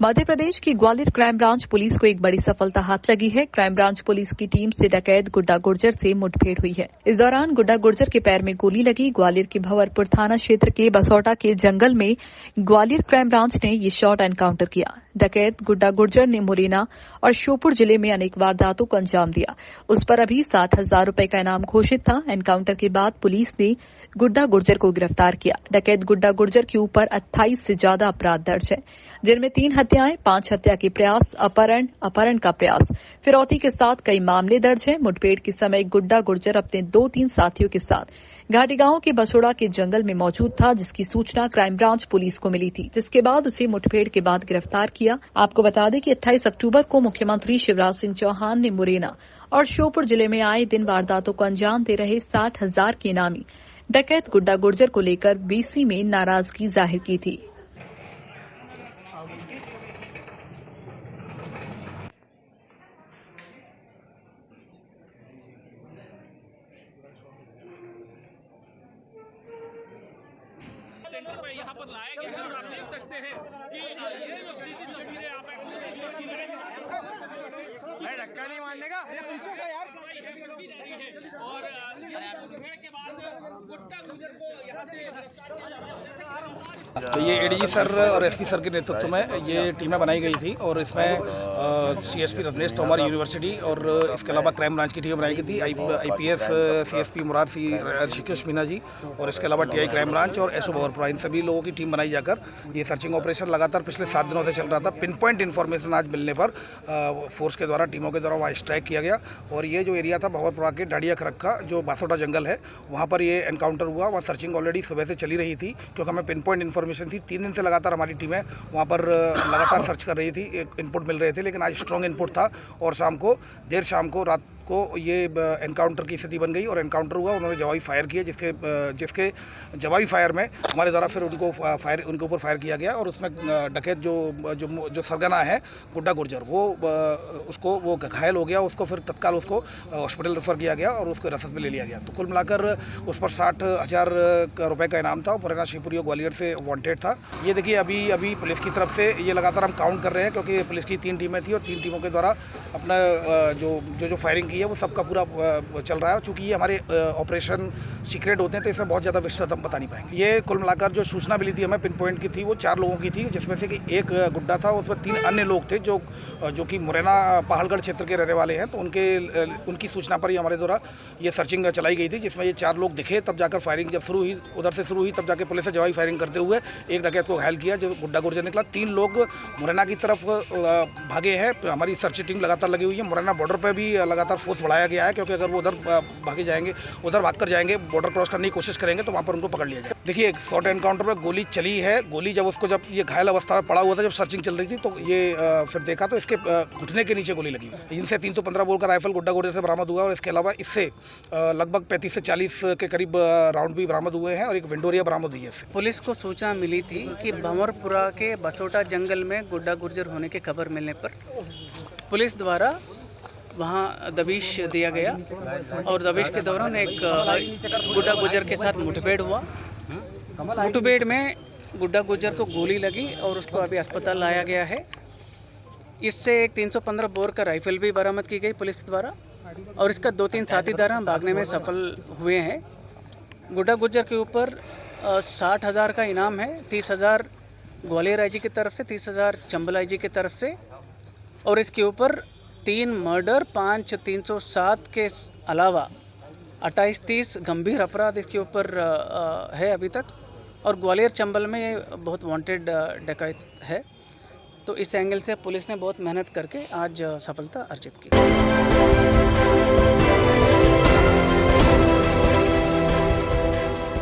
मध्य प्रदेश की Gwalior crime branch police को एक बड़ी सफलता हाथ लगी है। क्राइम ब्रांच पुलिस की टीम से डकैत गुड्डा गुर्जर से मुठभेड़ हुई है। इस दौरान गुड्डा गुर्जर के पैर में गोली लगी। ग्वालियर के भंवरपुर थाना क्षेत्र के बसौटा के जंगल में ग्वालियर क्राइम ब्रांच ने ये शॉर्ट एनकाउंटर किया। डकैत गुड्डा गुर्जर ने मुरैना और श्योपुर जिले में अनेक वारदातों को अंजाम दिया। उस पर अभी 60,000 रुपए का इनाम घोषित था। एनकाउंटर के बाद पुलिस ने गुड्डा गुर्जर को गिरफ्तार किया। डकैत गुड्डा गुर्जर के ऊपर 28 से ज्यादा अपराध दर्ज है, जिनमें 3 हत्याएं, 5 हत्या के प्रयास, अपहरण का प्रयास, फिरौती के साथ कई मामले दर्ज हैं। मुठभेड़ के समय गुड्डा गुर्जर अपने 2-3 साथियों के साथ घाटी गांव के बसोड़ा के जंगल में मौजूद था, जिसकी सूचना क्राइम ब्रांच पुलिस को मिली थी, जिसके बाद उसे मुठभेड़ के बाद गिरफ्तार किया। आपको बता दें कि 28 अक्टूबर को मुख्यमंत्री शिवराज सिंह चौहान ने मुरैना और श्योपुर जिले में आए दिन वारदातों को अंजाम दे रहे 60,000 के इनामी डकैत गुड्डा गुर्जर को लेकर बीसी में नाराजगी जाहिर की थी। सेंटर पे यहाँ पर लाया गया है और आप देख सकते हैं कि ये जो सीधी तस्वीरें आप धक्का नहीं मारने का, ये पीछे का यार। और मुठभेड़ के बाद गुड्डा गुर्जर को यहाँ से गिरफ्तार किया जा रहा है। तो ये एडीजी सर और एसपी सर के नेतृत्व में ये टीमें बनाई गई थी और इसमें सीएसपी रत्नेश तोमर यूनिवर्सिटी और इसके अलावा क्राइम ब्रांच की टीम बनाई गई थी। आईपीएस सीएसपी मुरार सी ऋषिकेश मीना जी और इसके अलावा टीआई क्राइम ब्रांच और एसओ भंवरपुर, इन सभी लोगों की टीम बनाई जाकर ये सर्चिंग ऑपरेशन लगातार पिछले 7 दिनों से चल रहा था। पिन पॉइंट इन्फॉर्मेशन आज मिलने पर फोर्स के द्वारा, टीमों के द्वारा वहाँ स्ट्राइक किया गया और ये जो एरिया था भंवरपुरा के डाडिया खरक्का जो बासोटा जंगल है, वहाँ पर ये एनकाउंटर हुआ। वहाँ सर्चिंग ऑलरेडी सुबह से चली रही थी क्योंकि हमें पिन पॉइंट इन्फॉर्मेशन थी। 3 दिन से लगातार हमारी टीमें वहाँ पर लगातार सर्च कर रही थी, इनपुट मिल रहे थे, लेकिन आज स्ट्रॉन्ग इनपुट था और देर शाम को रात को ये एनकाउंटर की स्थिति बन गई और एनकाउंटर हुआ। उन्होंने जवाबी फायर किए, जिसके जवाबी फायर में हमारे द्वारा फिर उनके ऊपर फायर किया गया और उसमें डकैत जो सरगना है गुड्डा गुर्जर वो घायल हो गया। उसको फिर तत्काल उसको हॉस्पिटल रेफर किया गया और उसको हिरासत में ले लिया गया। तो कुल मिलाकर उस पर 60,000 रुपये का इनाम था। मुरैना, शिवपुरी और ग्वालियर से वांटेड था। ये देखिए अभी पुलिस की तरफ से ये लगातार हम काउंट कर रहे हैं क्योंकि पुलिस की 3 टीमें थी और 3 टीमों के द्वारा अपना जो फायरिंग की है वो सबका पूरा चल रहा है। चूँकि ये हमारे ऑपरेशन सीक्रेट होते हैं तो इसमें बहुत ज़्यादा विस्तृत हम बता नहीं पाएंगे। ये कुल मिलाकर जो सूचना मिली थी हमें पिन पॉइंट की थी वो 4 लोगों की थी, जिसमें से कि एक गुड्डा था, उसमें 3 अन्य लोग थे जो कि मुरैना पहाड़गढ़ क्षेत्र के रहने वाले हैं। तो उनकी सूचना पर ही हमारे द्वारा ये सर्चिंग चलाई गई थी, जिसमें ये 4 लोग दिखे। तब जाकर फायरिंग जब शुरू हुई, उधर से शुरू हुई, तब जाकर पुलिस ने जवाबी फायरिंग करते हुए एक डकैत को घायल किया जो गुड्डा गुर्जर निकला। 3 लोग मुरैना की तरफ भागे हैं। हमारी सर्च टीम लगातार लगी हुई है। मुरैना बॉर्डर पर भी लगातार फोर्स बढ़ाया गया है क्योंकि अगर वो उधर भागकर जाएंगे, बॉर्डर क्रॉस करने की कोशिश करेंगे तो वहाँ पर उनको पकड़ लिया जाए। देखिए एक शॉर्ट एनकाउंटर में गोली चली है। गोली जब ये घायल अवस्था में पड़ा हुआ था, जब सर्चिंग चल रही थी, तो ये फिर देखा तो इसके घुटने के नीचे गोली लगी। इनसे 315 बोर का राइफल गुड्डा गुर्जर से बरामद हुआ और इसके अलावा इससे लगभग 35 से 40 के करीब राउंड भी बरामद हुए हैं और एक विंडोरिया बरामद हुई है। पुलिस को सूचना मिली थी कि भंवरपुरा के बसोटा जंगल में गुड्डा गुर्जर होने की खबर मिलने पर पुलिस द्वारा वहाँ दबिश दिया गया और दबिश के दौरान एक गुड्डा गुर्जर के साथ मुठभेड़ हुआ। मुठभेड़ में गुड्डा गुर्जर को गोली लगी और उसको अभी अस्पताल लाया गया है। इससे एक 315 बोर का राइफल भी बरामद की गई पुलिस द्वारा और इसका 2-3 साथीदार भागने में सफल हुए हैं। गुड्डा गुर्जर के ऊपर 60,000 का इनाम है। 30,000 ग्वालियर आईजी की तरफ से, 30,000 चंबल आईजी की तरफ से और इसके ऊपर 3 मर्डर, 5 307 के अलावा 28-30 गंभीर अपराध इसके ऊपर है अभी तक। और ग्वालियर चंबल में ये बहुत वांटेड डकैत है। तो इस एंगल से पुलिस ने बहुत मेहनत करके आज सफलता अर्जित की।